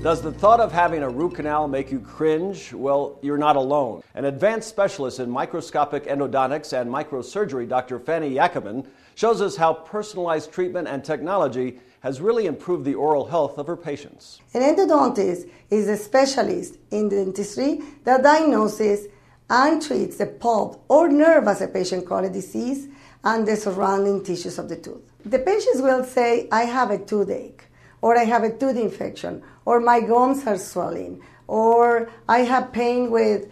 Does the thought of having a root canal make you cringe? Well, you're not alone. An advanced specialist in microscopic endodontics and microsurgery, Dr. Fanny Yackaman, shows us how personalized treatment and technology has really improved the oral health of her patients. An endodontist is a specialist in dentistry that diagnoses and treats the pulp or nerve, as a patient calls a disease, and the surrounding tissues of the tooth. The patients will say, I have a toothache, or I have a tooth infection, or my gums are swelling, or I have pain with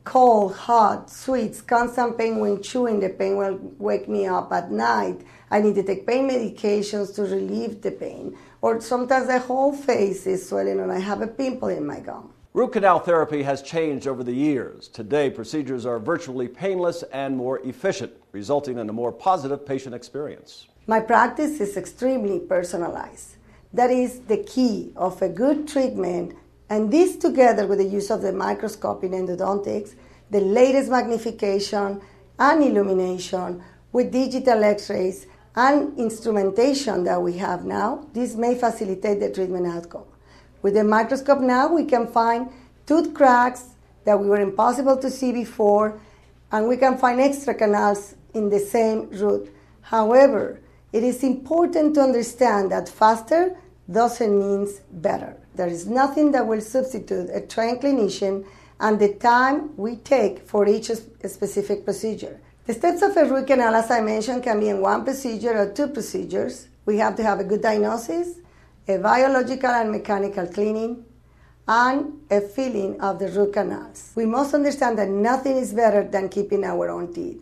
cold, hot, sweets, constant pain when chewing. The pain will wake me up at night. I need to take pain medications to relieve the pain. Or sometimes the whole face is swelling and I have a pimple in my gum. Root canal therapy has changed over the years. Today, procedures are virtually painless and more efficient, resulting in a more positive patient experience. My practice is extremely personalized. That is the key of a good treatment, and this together with the use of the microscope in endodontics, the latest magnification and illumination with digital x-rays and instrumentation that we have now, this may facilitate the treatment outcome. With the microscope now, we can find tooth cracks that we were impossible to see before, and we can find extra canals in the same root. However, it is important to understand that faster doesn't mean better. There is nothing that will substitute a trained clinician and the time we take for each specific procedure. The steps of a root canal, as I mentioned, can be in one procedure or two procedures. We have to have a good diagnosis, a biological and mechanical cleaning, and a filling of the root canals. We must understand that nothing is better than keeping our own teeth.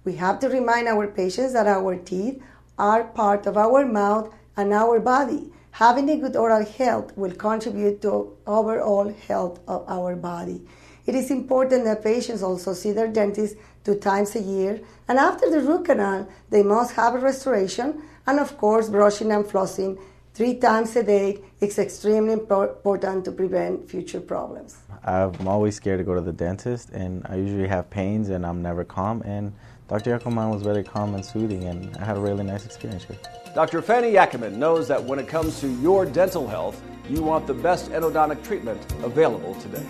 We have to remind our patients that our teeth are part of our mouth and our body. Having a good oral health will contribute to overall health of our body. It is important that patients also see their dentist 2 times a year, and after the root canal, they must have a restoration, and of course, brushing and flossing 3 times a day is extremely important to prevent future problems. I'm always scared to go to the dentist, and I usually have pains, and I'm never calm, and Dr. Yackaman was very calm and soothing, and I had a really nice experience with her. Dr. Fanny Yackaman knows that when it comes to your dental health, you want the best endodontic treatment available today.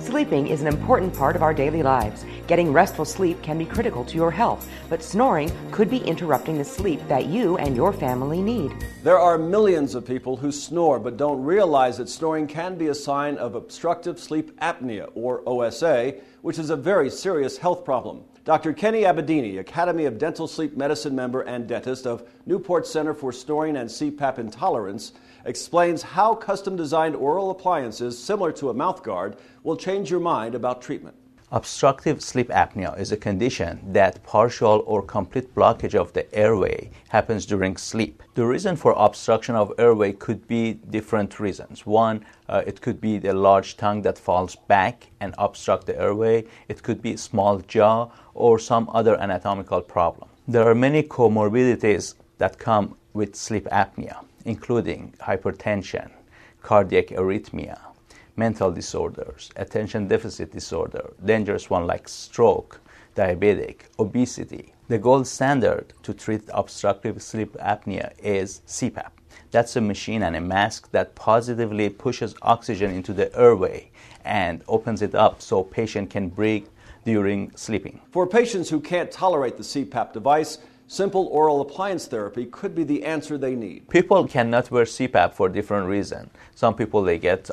Sleeping is an important part of our daily lives. Getting restful sleep can be critical to your health, but snoring could be interrupting the sleep that you and your family need. There are millions of people who snore but don't realize that snoring can be a sign of obstructive sleep apnea, or OSA, which is a very serious health problem. Dr. Kenny Abedini, Academy of Dental Sleep Medicine member and dentist of Newport Center for Snoring and CPAP Intolerance, explains how custom-designed oral appliances similar to a mouthguard will change your mind about treatment. Obstructive sleep apnea is a condition that partial or complete blockage of the airway happens during sleep. The reason for obstruction of airway could be different reasons. One, it could be the large tongue that falls back and obstruct the airway. It could be small jaw or some other anatomical problem. There are many comorbidities that come with sleep apnea, including hypertension, cardiac arrhythmia, mental disorders, attention deficit disorder, dangerous one like stroke, diabetic, obesity. The gold standard to treat obstructive sleep apnea is CPAP. That's a machine and a mask that positively pushes oxygen into the airway and opens it up so patient can breathe during sleeping. For patients who can't tolerate the CPAP device, simple oral appliance therapy could be the answer they need. People cannot wear CPAP for different reasons. Some people, they get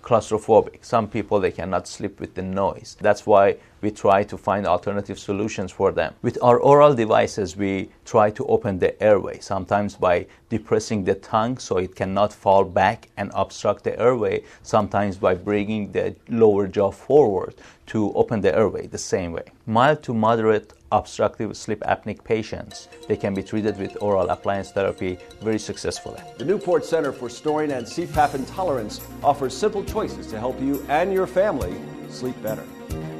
claustrophobic. Some people, they cannot sleep with the noise. That's why we try to find alternative solutions for them. With our oral devices, we try to open the airway, sometimes by depressing the tongue so it cannot fall back and obstruct the airway, sometimes by bringing the lower jaw forward to open the airway the same way. Mild to moderate obstructive sleep apneic patients, they can be treated with oral appliance therapy very successfully. The Newport Center for Snoring and CPAP Intolerance offers simple choices to help you and your family sleep better.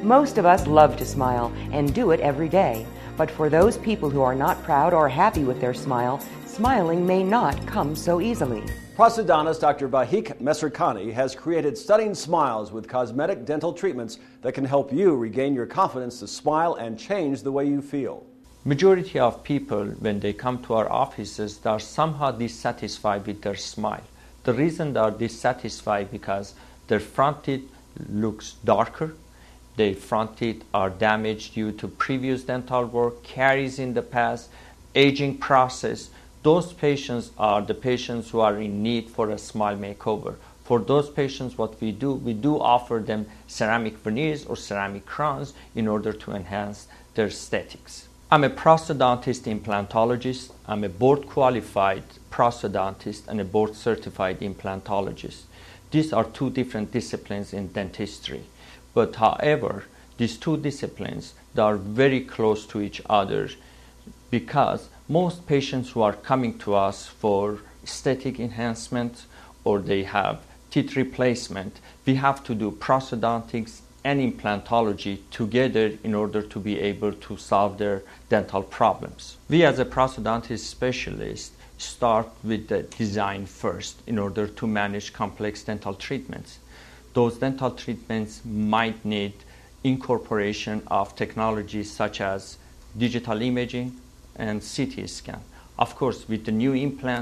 Most of us love to smile and do it every day. But for those people who are not proud or happy with their smile, smiling may not come so easily. Prosthodontist Dr. Vahik Mesrkhani has created stunning smiles with cosmetic dental treatments that can help you regain your confidence to smile and change the way you feel. Majority of people, when they come to our offices, they are somehow dissatisfied with their smile. The reason they are dissatisfied because their front teeth looks darker, their front teeth are damaged due to previous dental work, caries in the past, aging process. Those patients are the patients who are in need for a smile makeover. For those patients, what we do offer them ceramic veneers or ceramic crowns in order to enhance their aesthetics. I'm a prosthodontist implantologist. I'm a board-qualified prosthodontist and a board-certified implantologist. These are two different disciplines in dentistry. But however, these two disciplines, they are very close to each other because most patients who are coming to us for aesthetic enhancement or they have teeth replacement, we have to do prosthodontics and implantology together in order to be able to solve their dental problems. We as a prosthodontist specialist start with the design first in order to manage complex dental treatments. Those dental treatments might need incorporation of technologies such as digital imaging and CT scan. Of course, with the new implant,